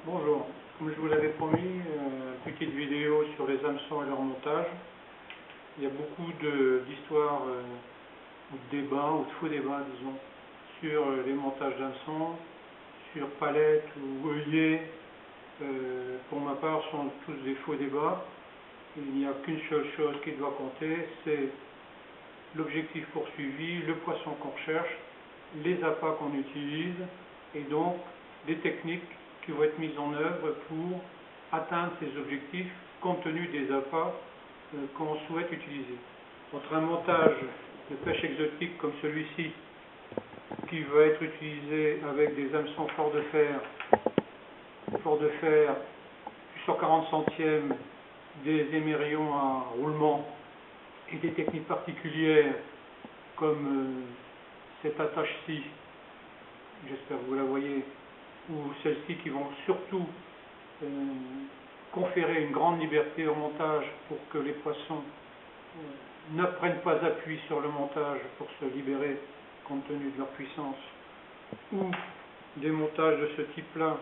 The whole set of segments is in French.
Bonjour, comme je vous l'avais promis, petite vidéo sur les hameçons et leur montage. Il y a beaucoup d'histoires ou de débats, ou de faux débats disons, sur les montages d'hameçons, sur palettes ou œillets. Pour ma part, ce sont tous des faux débats. Il n'y a qu'une seule chose qui doit compter, c'est l'objectif poursuivi, le poisson qu'on recherche, les appâts qu'on utilise et donc les techniques qui vont être mises en œuvre pour atteindre ces objectifs compte tenu des appâts qu'on souhaite utiliser. Entre un montage de pêche exotique comme celui-ci qui va être utilisé avec des hameçons fort de fer plus 140 centièmes, des émerillons à roulement et des techniques particulières comme cette attache-ci, j'espère que vous la voyez, ou celles-ci qui vont surtout conférer une grande liberté au montage pour que les poissons ne prennent pas appui sur le montage pour se libérer compte tenu de leur puissance, ou des montages de ce type-là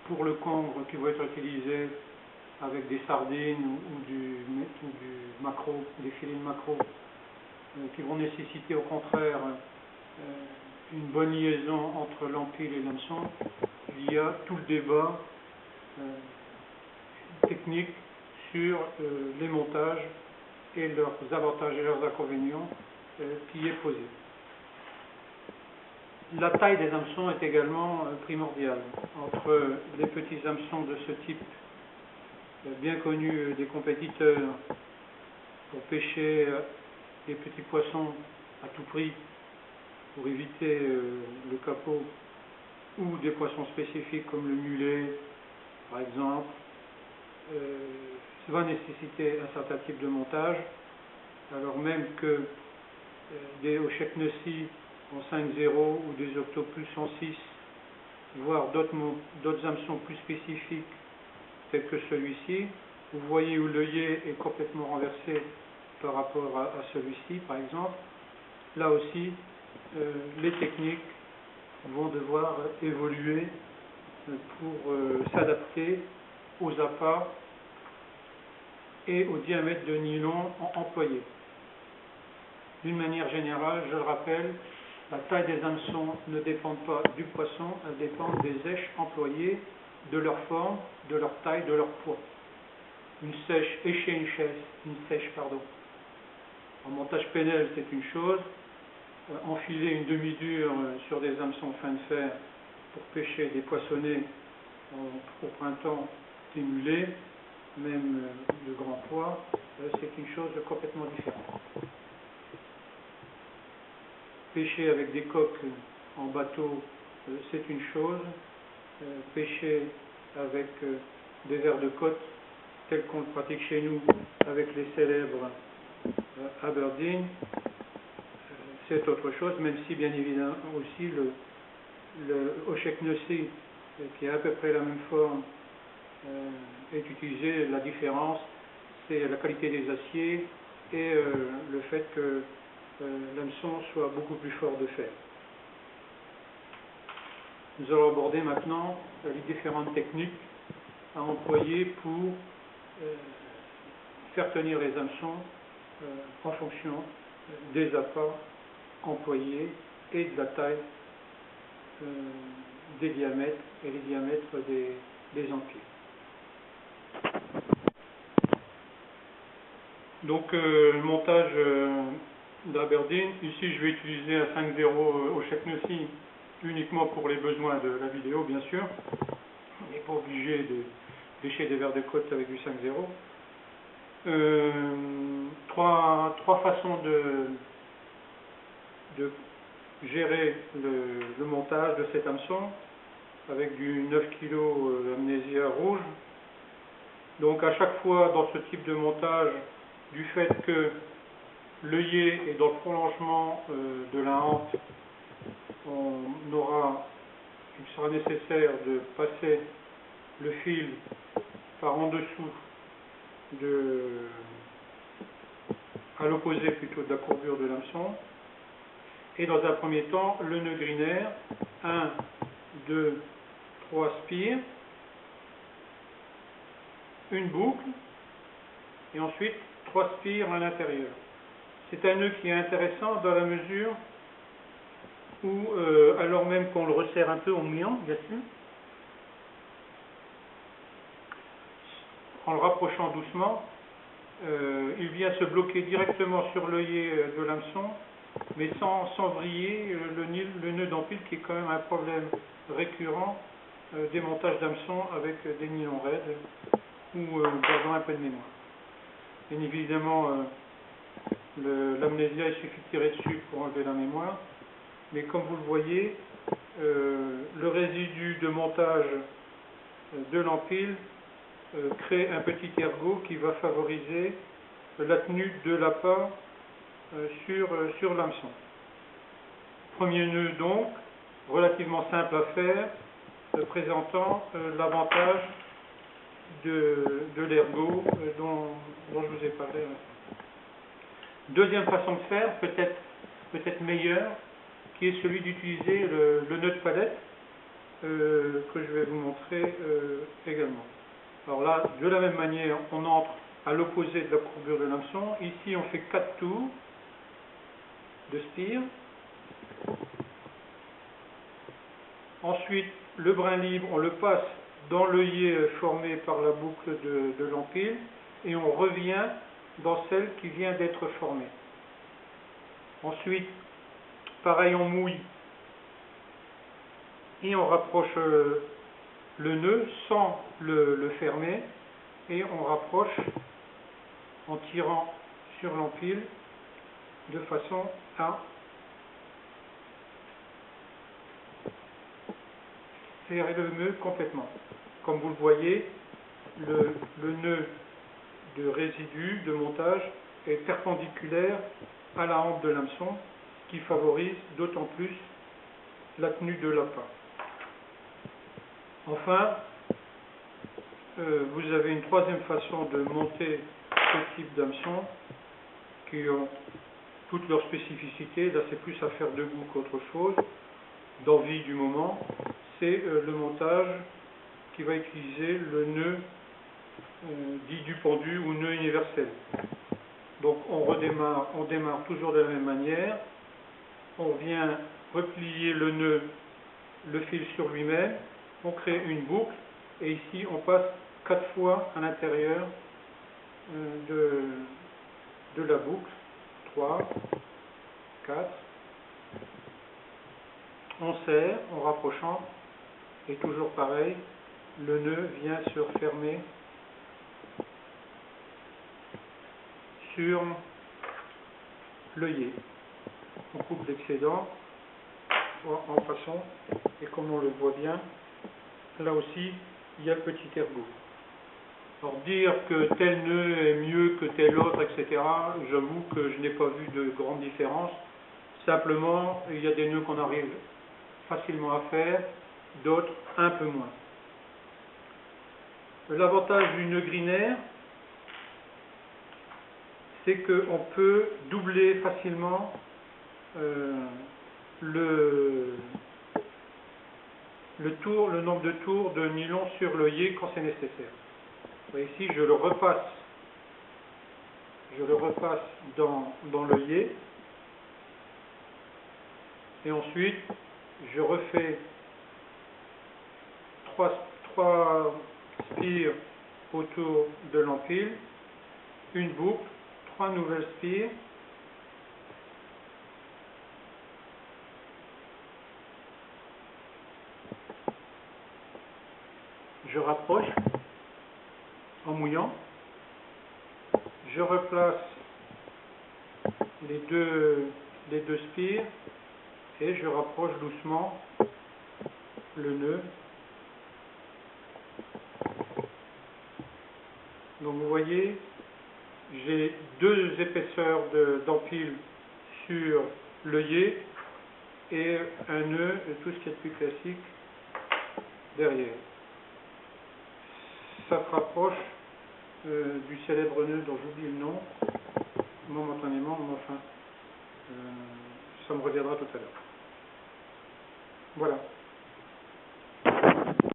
pour le congre qui vont être utilisés avec des sardines ou du maquereau, des filets de maquereau, qui vont nécessiter au contraire une bonne liaison entre l'empile et l'hameçon. Il y a tout le débat technique sur les montages et leurs avantages et leurs inconvénients qui est posé. La taille des hameçons est également primordiale. Entre les petits hameçons de ce type, bien connus des compétiteurs, pour pêcher les petits poissons à tout prix, pour éviter le capot, ou des poissons spécifiques comme le mulet, par exemple, ça va nécessiter un certain type de montage, alors même que des Osheknessi en 5.0 ou des Octopus en 6, voire d'autres hameçons plus spécifiques tels que celui-ci, vous voyez où l'œillet est complètement renversé par rapport à celui-ci, par exemple. Là aussi, les techniques vont devoir évoluer pour s'adapter aux appâts et au diamètre de nylon employé. D'une manière générale, je le rappelle, la taille des hameçons ne dépend pas du poisson, elle dépend des èches employées, de leur forme, de leur taille, de leur poids. Une sèche, en montage Penel, c'est une chose. Enfiler une demi-dure sur des hameçons fin de fer pour pêcher des poissonnets au printemps, des mulets, même de grand poids, c'est une chose complètement différente. Pêcher avec des coques en bateau, c'est une chose. Pêcher avec des vers de côte, tels qu'on le pratique chez nous avec les célèbres Aberdeen, c'est autre chose, même si bien évidemment aussi le Osheknessi, qui a à peu près la même forme, est utilisé. La différence, c'est la qualité des aciers et le fait que l'hameçon soit beaucoup plus fort de fer. Nous allons aborder maintenant les différentes techniques à employer pour faire tenir les hameçons en fonction des appâts employés et de la taille des diamètres et les diamètres des empiles. Donc le montage d'Aberdeen, ici je vais utiliser un 5.0 Osheknessi uniquement pour les besoins de la vidéo bien sûr. On n'est pas obligé de pêcher des vers de côte avec du 5.0. Trois façons de gérer le montage de cet hameçon avec du 9 kg amnésia rouge. Donc à chaque fois dans ce type de montage, du fait que l'œillet est dans le prolongement de la hante, il sera nécessaire de passer le fil par en dessous à l'opposé plutôt de la courbure de l'hameçon. Et dans un premier temps, le nœud grinaire, 1, 2, 3 spires, une boucle et ensuite 3 spires à l'intérieur. C'est un nœud qui est intéressant dans la mesure où, alors même qu'on le resserre un peu en mouillant, bien sûr, en le rapprochant doucement, il vient se bloquer directement sur l'œillet de l'hameçon, mais sans vriller le nœud d'empile, qui est quand même un problème récurrent des montages d'hameçon avec des nylons raides ou gardant un peu de mémoire. Bien évidemment, l'amnésia, il suffit de tirer dessus pour enlever la mémoire, mais comme vous le voyez, le résidu de montage de l'empile crée un petit ergot qui va favoriser la tenue de l'appât sur l'hameçon. Premier nœud donc, relativement simple à faire, présentant l'avantage de l'ergot dont je vous ai parlé. Deuxième façon de faire, peut-être meilleure, qui est celui d'utiliser le nœud de palette, que je vais vous montrer également. Alors là, de la même manière, on entre à l'opposé de la courbure de l'hameçon. Ici, on fait 4 tours de spire. Ensuite, le brin libre, on le passe dans l'œillet formé par la boucle de l'empile et on revient dans celle qui vient d'être formée. Ensuite, pareil, on mouille et on rapproche le nœud sans le fermer et on rapproche en tirant sur l'empile de façon à serrer le nœud complètement. Comme vous le voyez, le nœud de résidu, de montage, est perpendiculaire à la hampe de l'hameçon, ce qui favorise d'autant plus la tenue de l'appât. Enfin, vous avez une troisième façon de monter ce type d'hameçon qui ont toutes leurs spécificités. Là, c'est plus à faire debout qu'autre chose, d'envie du moment. C'est le montage qui va utiliser le nœud dit du pendu ou nœud universel. Donc on démarre toujours de la même manière. On vient replier le nœud, le fil sur lui-même, on crée une boucle et ici on passe 4 fois à l'intérieur de la boucle. 3, 4. On serre en rapprochant et toujours pareil, le nœud vient se refermer sur l'œillet. On coupe l'excédent en passant et comme on le voit bien, là aussi il y a le petit ergot. Alors dire que tel nœud est mieux que tel autre, etc., j'avoue que je n'ai pas vu de grande différence. Simplement, il y a des nœuds qu'on arrive facilement à faire, d'autres un peu moins. L'avantage du nœud grinaire, c'est qu'on peut doubler facilement le nombre de tours de nylon sur l'œillet quand c'est nécessaire. Ici, je le repasse dans l'œillet et ensuite je refais 3 spires autour de l'empile, une boucle, 3 nouvelles spires, je rapproche en mouillant, je replace les deux spires et je rapproche doucement le nœud. Donc vous voyez, j'ai 2 épaisseurs d'empile sur l'œillet et un nœud, tout ce qui est plus classique, derrière. Ça se rapproche du célèbre nœud dont j'oublie le nom momentanément, mais enfin, ça me reviendra tout à l'heure. Voilà.